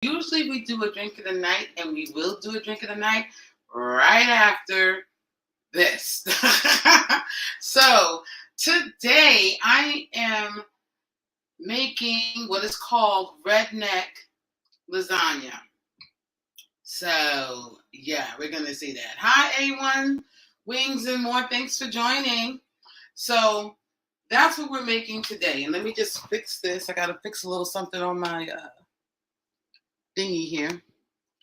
usually we do a drink of the night, and we will do a drink of the night right after this. So today I am making what is called redneck lasagna. So yeah, we're gonna see that. Hi A1 Wings and More. Thanks for joining. So that's what we're making today. And let me just fix this. I gotta fix a little something on my thingy here.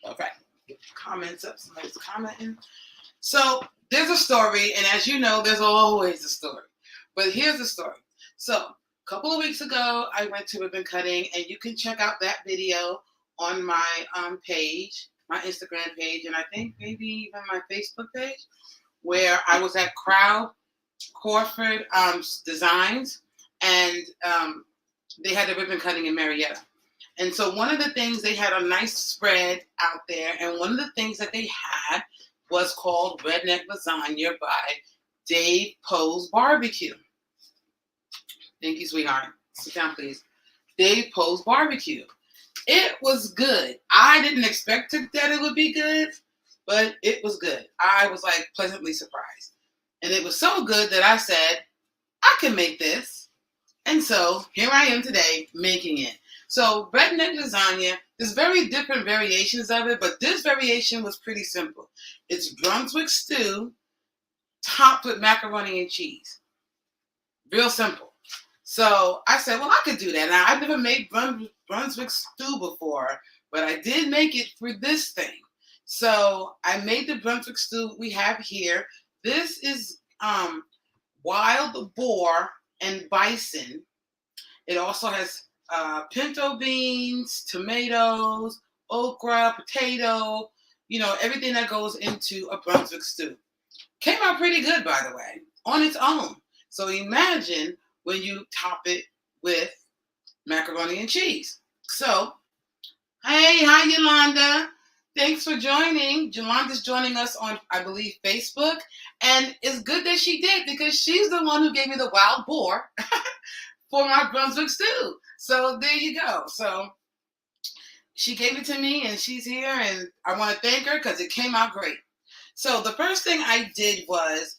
All right. Get comments up. Somebody's commenting. So there's a story, and as you know, there's always a story. But here's the story. So a couple of weeks ago, I went to ribbon cutting, and you can check out that video on my page, my Instagram page, and I think maybe even my Facebook page, where I was at Crawford Designs, and they had a ribbon cutting in Marietta. And so one of the things, they had a nice spread out there, and one of the things that they had was called Redneck Lasagna by Dave Poe's Barbecue. Thank you, sweetheart. Sit down, please. Dave Poe's Barbecue. It was good. I didn't expect that it would be good, but it was good. I was like pleasantly surprised. And it was so good that I said, I can make this. And so here I am today making it. So redneck lasagna, there's very different variations of it, but this variation was pretty simple. It's Brunswick stew topped with macaroni and cheese. Real simple. So I said, well, I could do that. Now, I've never made Brunswick stew before, but I did make it for this thing. So I made the Brunswick stew we have here. This is wild boar and bison. It also has pinto beans, tomatoes, okra, potato, everything that goes into a Brunswick stew. Came out pretty good, by the way, on its own. So imagine when you top it with macaroni and cheese. So, hey, hi, Yolanda. Thanks for joining. Yolanda's joining us on, I believe, Facebook. And it's good that she did, because she's the one who gave me the wild boar for my Brunswick stew. So there you go. So she gave it to me, and she's here, and I want to thank her because it came out great. So the first thing I did was,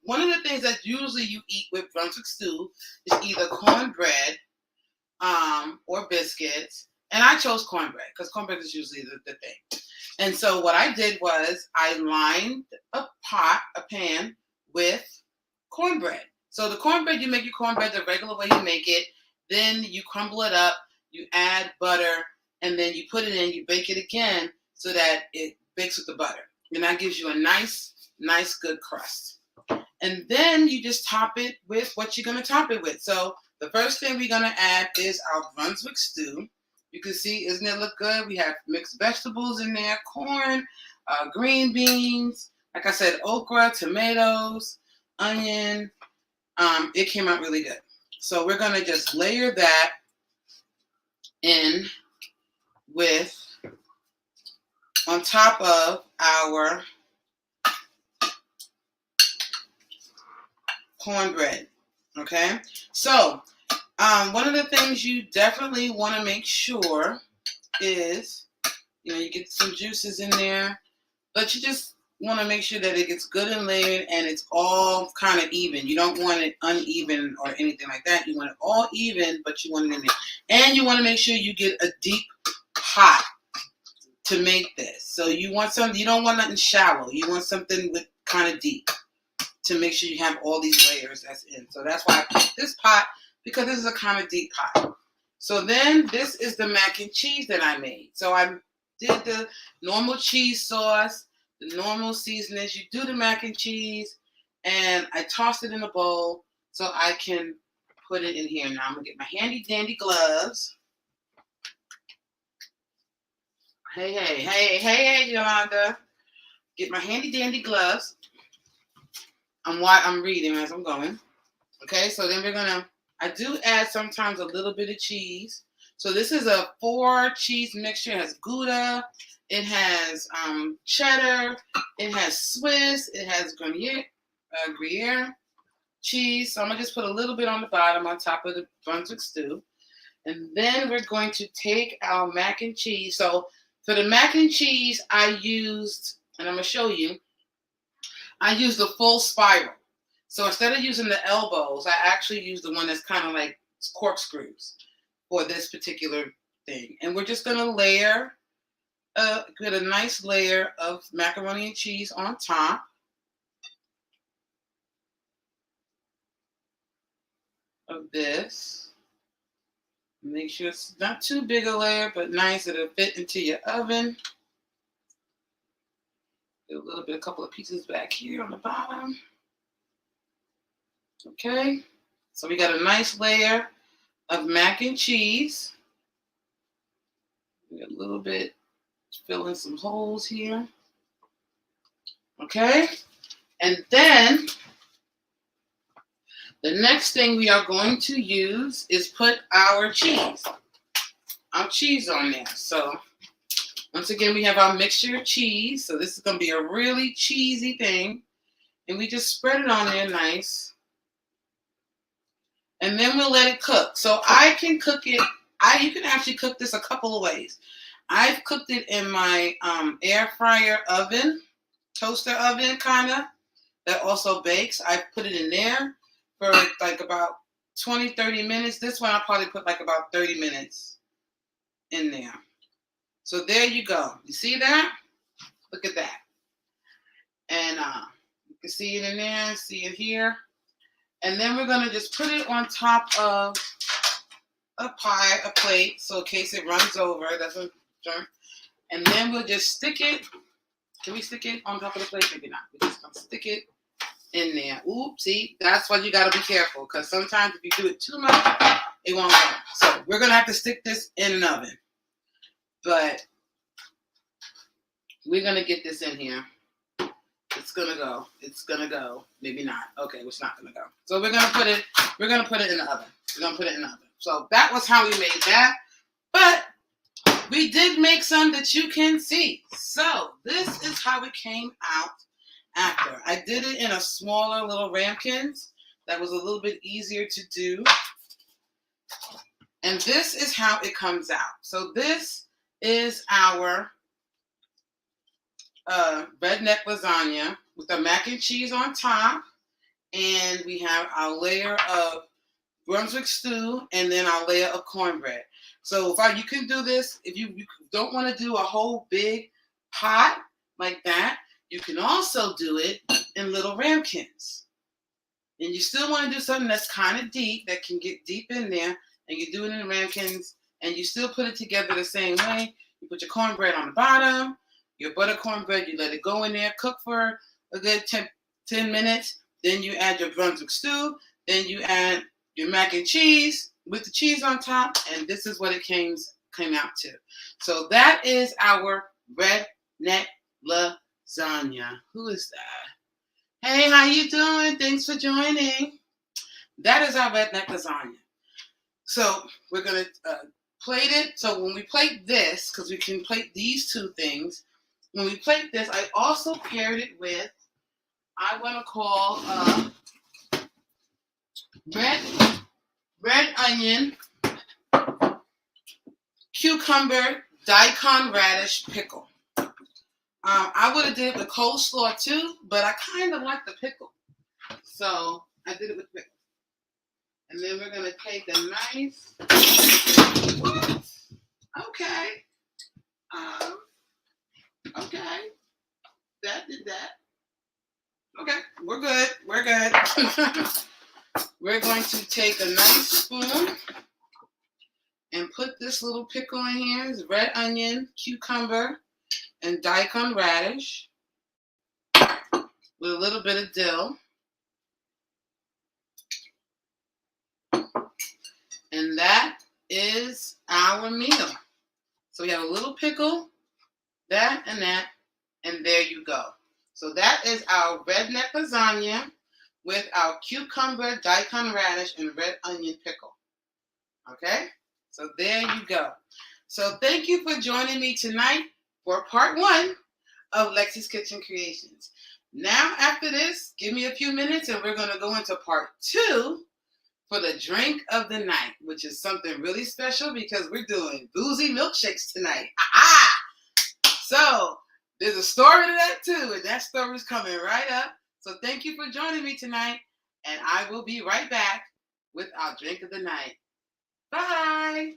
one of the things that usually you eat with Brunswick stew is either cornbread or biscuits. And I chose cornbread because cornbread is usually the thing. And so what I did was I lined a pan with cornbread. So the cornbread, you make your cornbread the regular way you make it. Then you crumble it up, you add butter, and then you put it in, you bake it again so that it bakes with the butter. And that gives you a nice, good crust. And then you just top it with what you're going to top it with. So the first thing we're going to add is our Brunswick stew. You can see, isn't it look good? We have mixed vegetables in there, corn, green beans, like I said, okra, tomatoes, onion. It came out really good. So we're going to just layer that in with, on top of our cornbread. Okay? So, one of the things you definitely want to make sure is, you get some juices in there, but you just want to make sure that it gets good and layered and it's all kind of even. You don't want it uneven or anything like that. You want it all even, but you want it in there. And you want to make sure you get a deep pot to make this. So you want something, you don't want nothing shallow. You want something with kind of deep to make sure you have all these layers that's in. So that's why I picked this pot, because this is a kind of deep pot. So then this is the mac and cheese that I made. So I did the normal cheese sauce, the normal seasonings. You do the mac and cheese, and I tossed it in a bowl so I can put it in here. Now I'm going to get my handy dandy gloves. Hey, Yolanda. Get my handy dandy gloves. I'm reading as I'm going. Okay, so then I do add sometimes a little bit of cheese. So this is a 4 cheese mixture. It has Gouda, it has cheddar, it has Swiss, it has Gruyere cheese. So I'm going to just put a little bit on the bottom on top of the Brunswick stew. And then we're going to take our mac and cheese. So for the mac and cheese, I used, and I'm going to show you, I used the full spiral. So instead of using the elbows, I actually used the one that's kind of like corkscrews for this particular thing. And we're just going to layer, get a nice layer of macaroni and cheese on top. Of this. Make sure it's not too big a layer, but nice. It'll fit into your oven. Get a couple of pieces back here on the bottom. Okay. So we got a nice layer of mac and cheese. We got a little bit, fill in some holes here. Okay. And then the next thing we are going to use is put our cheese on there. So once again, we have our mixture of cheese. So this is going to be a really cheesy thing. And we just spread it on there nice. And then we'll let it cook. So I can cook it. You can actually cook this a couple of ways. I've cooked it in my air fryer oven, toaster oven kind of, that also bakes. I put it in there for like about 20, 30 minutes. This one I'll probably put like about 30 minutes in there. So there you go. You see that? Look at that. And you can see it in there, see it here. And then we're going to just put it on top of a plate, so in case it runs over, it doesn't turn. And then we'll just stick it. Can we stick it on top of the plate? Maybe not. We're just going to stick it in there. Oops, see, that's why you got to be careful, because sometimes if you do it too much, it won't go. So we're going to have to stick this in an oven. But we're going to get this in here. It's going to go. It's going to go. Maybe not. Okay, it's not going to go. So we're going to put it in the oven. We're going to put it in the oven. So that was how we made that. But we did make some that you can see. So this is how it came out after. I did it in a smaller little ramekins. That was a little bit easier to do. And this is how it comes out. So this is our redneck lasagna with the mac and cheese on top. And we have our layer of Brunswick stew and then our layer of cornbread. So you can do this, if you don't want to do a whole big pot like that, you can also do it in little ramekins. And you still want to do something that's kind of deep, that can get deep in there, and you do it in ramekins, and you still put it together the same way. You put your cornbread on the bottom, your butter cornbread, you let it go in there, cook for a good 10 minutes, then you add your Brunswick stew, then you add your mac and cheese with the cheese on top, and this is what it came out to. So that is our redneck lasagna. Who is that? Hey, how you doing? Thanks for joining. That is our redneck lasagna. So we're going to plate it. So when we plate this, because we can plate these two things, when we plate this, I also paired it with, I want to call red onion, cucumber, daikon radish pickle. I would have did it with coleslaw too, but I kind of like the pickle. So I did it with pickle. And then we're going to take a nice, okay. Okay. That did that. Okay, we're good. We're good. We're going to take a nice spoon and put this little pickle in here. It's red onion, cucumber, and daikon radish with a little bit of dill. And that is our meal. So we have a little pickle, that, and there you go. So that is our redneck lasagna with our cucumber, daikon radish, and red onion pickle. Okay? So there you go. So thank you for joining me tonight for part 1 of Lexie's Kitchen Creations. Now, after this, give me a few minutes and we're going to go into part 2 for the drink of the night, which is something really special because we're doing boozy milkshakes tonight. Ah! So there's a story to that too, and that story is coming right up. So thank you for joining me tonight, and I will be right back with our drink of the night. Bye.